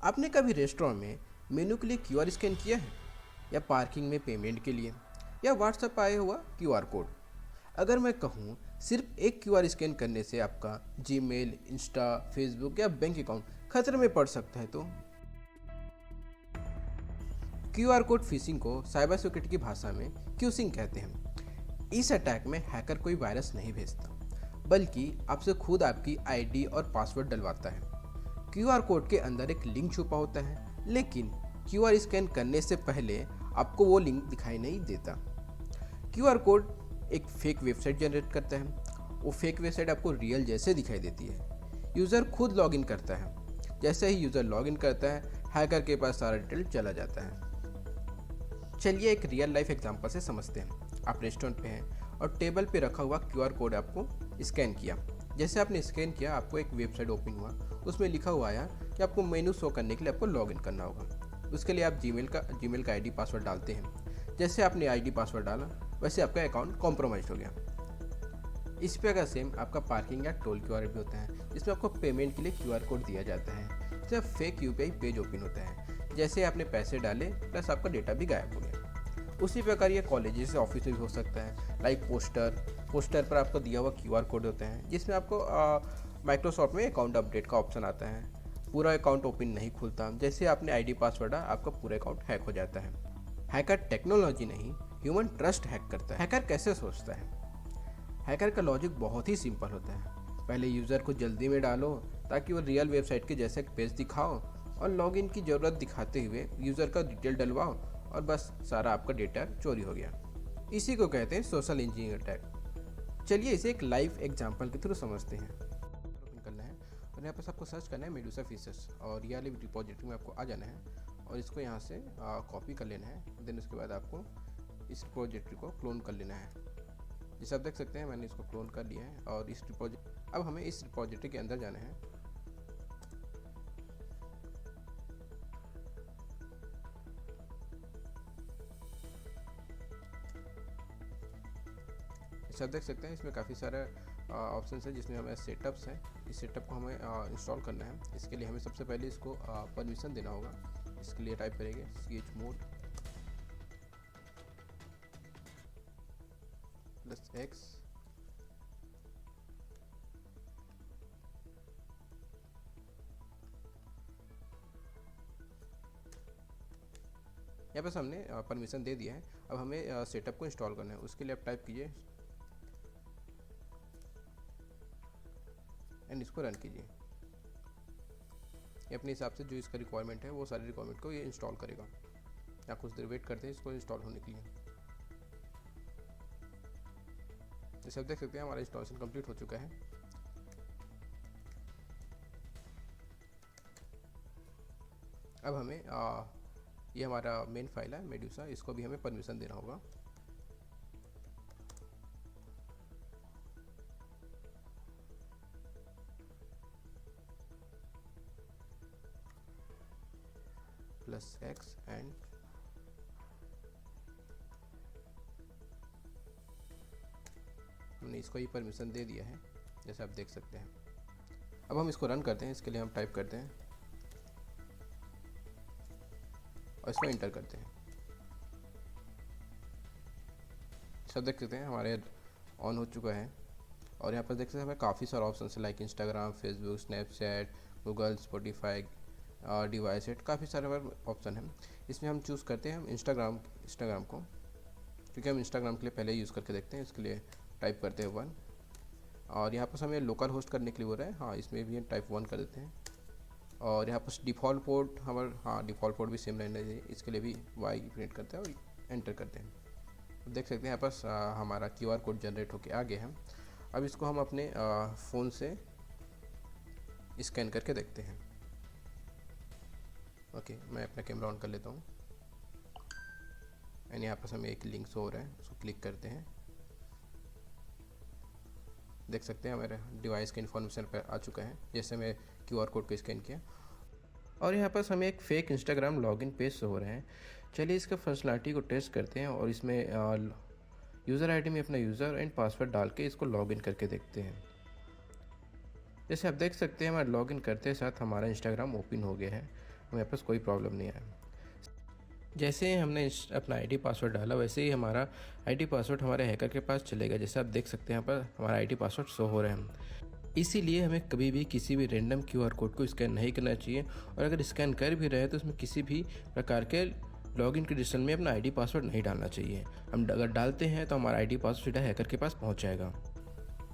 आपने कभी रेस्टोरेंट में मेनू के लिए क्यूआर स्कैन किया है, या पार्किंग में पेमेंट के लिए, या व्हाट्सएप आया हुआ क्यूआर कोड? अगर मैं कहूँ सिर्फ एक क्यूआर स्कैन करने से आपका जीमेल, इंस्टा, फेसबुक या बैंक अकाउंट खतरे में पड़ सकता है तो? क्यूआर कोड फिशिंग को साइबर सिक्योरिटी की भाषा में क्यूसिंग कहते हैं। इस अटैक में हैकर कोई वायरस नहीं भेजता, बल्कि आपसे खुद आपकी आईडी और पासवर्ड डलवाता है। क्यूआर कोड के अंदर एक लिंक छुपा होता है, लेकिन क्यूआर स्कैन करने से पहले आपको वो लिंक दिखाई नहीं देता। क्यूआर कोड एक फेक वेबसाइट जनरेट करता है। वो फेक वेबसाइट आपको रियल जैसे दिखाई देती है। यूज़र खुद लॉगिन करता है। जैसे ही यूज़र लॉगिन करता है, हैकर के पास सारा डिटेल चला जाता है। चलिए एक रियल लाइफ एग्जांपल से समझते हैं। आप रेस्टोरेंट पे हैं और टेबल पे रखा हुआ क्यूआर कोड आपको स्कैन किया। जैसे आपने स्कैन किया, आपको एक वेबसाइट ओपन हुआ। उसमें लिखा हुआ आया कि आपको मेनू शो करने के लिए आपको लॉगिन करना होगा। उसके लिए आप जीमेल का आईडी पासवर्ड डालते हैं। जैसे आपने आईडी पासवर्ड डाला, वैसे आपका अकाउंट कॉम्प्रोमाइज हो गया। इसी प्रकार सेम आपका पार्किंग या टोल क्यूआर भी होता है, जिसमें आपको पेमेंट के लिए क्यूआर कोड दिया जाता है। जब फेक यूपीआई पेज ओपन होता है, जैसे आपने पैसे डाले प्लस आपका डेटा भी गायब हो गया। उसी प्रकार ये कॉलेजेस से ऑफिस में भी हो सकता है। लाइक पोस्टर पर आपको दिया हुआ क्यूआर कोड होता है, जिसमें आपको माइक्रोसॉफ्ट में अकाउंट अपडेट का ऑप्शन आता है। पूरा अकाउंट ओपन नहीं खुलता। जैसे आपने आईडी पासवर्ड डाला, आपका पूरा अकाउंट हैक हो जाता है। हैकर टेक्नोलॉजी नहीं, ह्यूमन ट्रस्ट हैक करता है। हैकर कैसे सोचता है? हैकर का लॉजिक बहुत ही सिंपल होता है। पहले यूज़र को जल्दी में डालो ताकि वो रियल वेबसाइट के जैसे पेज दिखाओ, और लॉगिन की ज़रूरत दिखाते हुए यूज़र का डिटेल डलवाओ, और बस सारा आपका डेटा चोरी हो गया। इसी को कहते हैं सोशल इंजीनियरिंग अटैक। चलिए इसे एक लाइव एग्जांपल के थ्रू समझते हैं। ओपन करना है और यहाँ पर आपको सर्च करना है मेडूसा फिशेस, और ये वाली रिपोजिटरी में आपको आ जाना है और इसको यहाँ से कॉपी कर लेना है। देन उसके बाद आपको इस रिपोजिटरी को क्लोन कर लेना है। जैसे आप देख सकते हैं, मैंने इसको क्लोन कर लिया है। और अब हमें इस रिपोजिटरी के अंदर जाना है। जैसे आप देख सकते हैं, इसमें काफ़ी सारे ऑप्शन है, जिसमें हमें सेटअप्स हैं। इस सेटअप को हमें इंस्टॉल करना है। इसके लिए हमें सबसे पहले इसको परमिशन देना होगा। इसके लिए टाइप करेंगे chmod +X। यहाँ पर हमने परमिशन दे दिया है। अब हमें सेटअप को इंस्टॉल करना है। उसके लिए आप टाइप कीजिए एंड इसको रन कीजिए। ये अपने हिसाब से जो इसका रिक्वायरमेंट है, वो सारी रिक्वायरमेंट को ये इंस्टॉल करेगा। या कुछ देर वेट करते हैं इसको इंस्टॉल होने के लिए। जैसे आप देख सकते हैं, हमारा इंस्टॉलेशन कंप्लीट हो चुका है। अब हमें ये हमारा मेन फाइल है मेडूसा, इसको भी हमें परमिशन देना होगा। +X एंड हमने इसको ही परमिशन दे दिया है, जैसे आप देख सकते हैं। अब हम इसको रन करते हैं। इसके लिए हम टाइप करते हैं और इसको एंटर करते हैं। सब देख सकते हैं, हमारे ऑन हो चुका है। और यहाँ पर देख सकते हैं, हमें काफ़ी सारे ऑप्शन है, like Instagram, Facebook, Snapchat, Google, Spotify, devices, काफ़ी सारे हमारे ऑप्शन हैं। इसमें हम चूज़ करते हैं हम इंस्टाग्राम को, क्योंकि हम इंस्टाग्राम के लिए पहले यूज़ करके देखते हैं। इसके लिए टाइप करते हैं 1। और यहाँ पर हमें लोकल होस्ट करने के लिए हो रहा है, हाँ इसमें भी हम टाइप 1 कर देते हैं। और यहाँ पर डिफ़ॉल्ट पोर्ट डिफ़ॉल्ट पोर्ट भी सेम रहना चाहिए। इसके लिए भी वाई प्रिंट करते हैं और एंटर करते हैं। देख सकते हैं यहाँ पर हमारा क्यूआर कोड जनरेट होके आ गया है। अब इसको हम अपने फ़ोन से स्कैन करके देखते हैं। ओके, मैं अपना कैमरा ऑन कर लेता हूँ एंड यहाँ पर हमें एक लिंक शो हो रहा है, उसको क्लिक करते हैं। देख सकते हैं हमारे डिवाइस के इन्फॉर्मेशन पर आ चुका है, जैसे मैं क्यूआर कोड को स्कैन किया। और यहाँ पर हमें एक fake Instagram login page show हो रहे हैं। चलिए इसका फंक्शनलिटी को टेस्ट करते हैं और इसमें यूज़र आईडी में अपना यूज़र एंड पासवर्ड डाल के इसको लॉगिन करके देखते हैं। जैसे आप देख सकते हैं, हमारा लॉगिन करते साथ हमारा इंस्टाग्राम ओपन हो गया है। हमारे पास कोई प्रॉब्लम नहीं आया। जैसे ही हमने अपना आईडी पासवर्ड डाला वैसे ही हमारा आईडी पासवर्ड हमारे हैकर के पास चलेगा। जैसे आप देख सकते हैं यहाँ पर हमारा आईडी पासवर्ड शो हो रहे हैं। इसीलिए हमें कभी भी किसी भी रैंडम क्यूआर कोड को स्कैन नहीं करना चाहिए, और अगर स्कैन कर भी रहे हैं तो उसमें किसी भी प्रकार के लॉगिन कंडीशन में अपना आईडी पासवर्ड नहीं डालना चाहिए। हम अगर डालते हैं तो हमारा आईडी पासवर्ड सीधा हैकर के पास पहुंच जाएगा।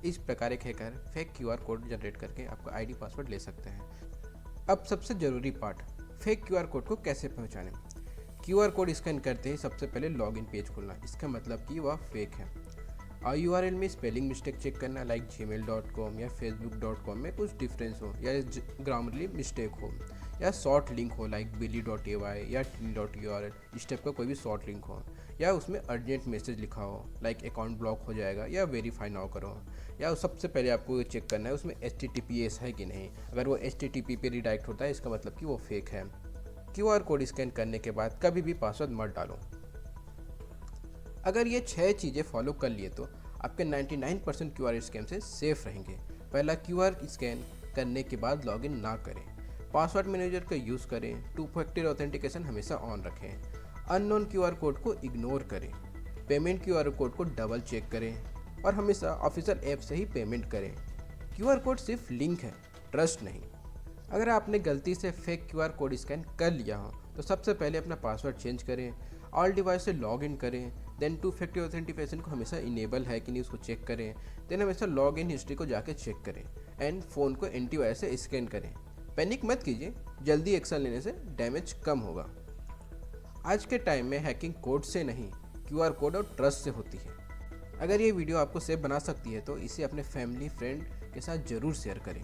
इस प्रकार एक hacker fake QR code generate करके आपका आईडी पासवर्ड ले सकते हैं। अब सबसे ज़रूरी पार्ट, फेक क्यूआर कोड को कैसे पहचानें। क्यूआर कोड स्कैन करते ही सबसे पहले लॉगिन पेज खोलना, इसका मतलब कि वह फेक है। और यूआरएल में स्पेलिंग मिस्टेक चेक करना, लाइक gmail.com या facebook.com में कुछ डिफरेंस हो, या ग्रामरली मिस्टेक हो, या शॉर्ट लिंक हो लाइक billy.ay या t.url, इस टाइप का कोई भी शॉर्ट लिंक हो, या उसमें अर्जेंट मैसेज लिखा हो लाइक अकाउंट ब्लॉक हो जाएगा या वेरीफाई नाउ करो। या सबसे पहले आपको चेक करना है उसमें HTTPS है कि नहीं। अगर वो HTTP पे रिडायरेक्ट होता है इसका मतलब कि वो फेक है। क्यूआर कोड स्कैन करने के बाद कभी भी पासवर्ड मत डालो। अगर ये 6 चीज़ें फॉलो कर लिए तो आपके 99% क्यूआर स्कैम से सेफ रहेंगे। पहला, क्यूआर स्कैन करने के बाद लॉगिन ना करें। पासवर्ड मैनेजर का यूज़ करें। 2 फैक्टर ऑथेंटिकेशन हमेशा ऑन रखें। अननोन क्यूआर कोड को इग्नोर करें। पेमेंट क्यूआर कोड को डबल चेक करें और हमेशा ऑफिशियल ऐप से ही पेमेंट करें। क्यूआर कोड सिर्फ लिंक है, ट्रस्ट नहीं। अगर आपने गलती से फेक क्यूआर कोड स्कैन कर लिया हो तो सबसे पहले अपना पासवर्ड चेंज करें, ऑल डिवाइस से लॉग इन करें, देन 2 फैक्टर ऑथेंटिकेशन को हमेशा इनेबल है कि नहीं उसको चेक करें, देन हमेशा लॉग इन हिस्ट्री को जाके चेक करें, एंड फ़ोन को एंटीवायरस से स्कैन करें। पैनिक मत कीजिए, जल्दी एक्शन लेने से डैमेज कम होगा। आज के टाइम में हैकिंग कोड से नहीं, क्यूआर कोड और ट्रस्ट से होती है। अगर ये वीडियो आपको सेफ बना सकती है तो इसे अपने फैमिली फ्रेंड के साथ ज़रूर शेयर करें।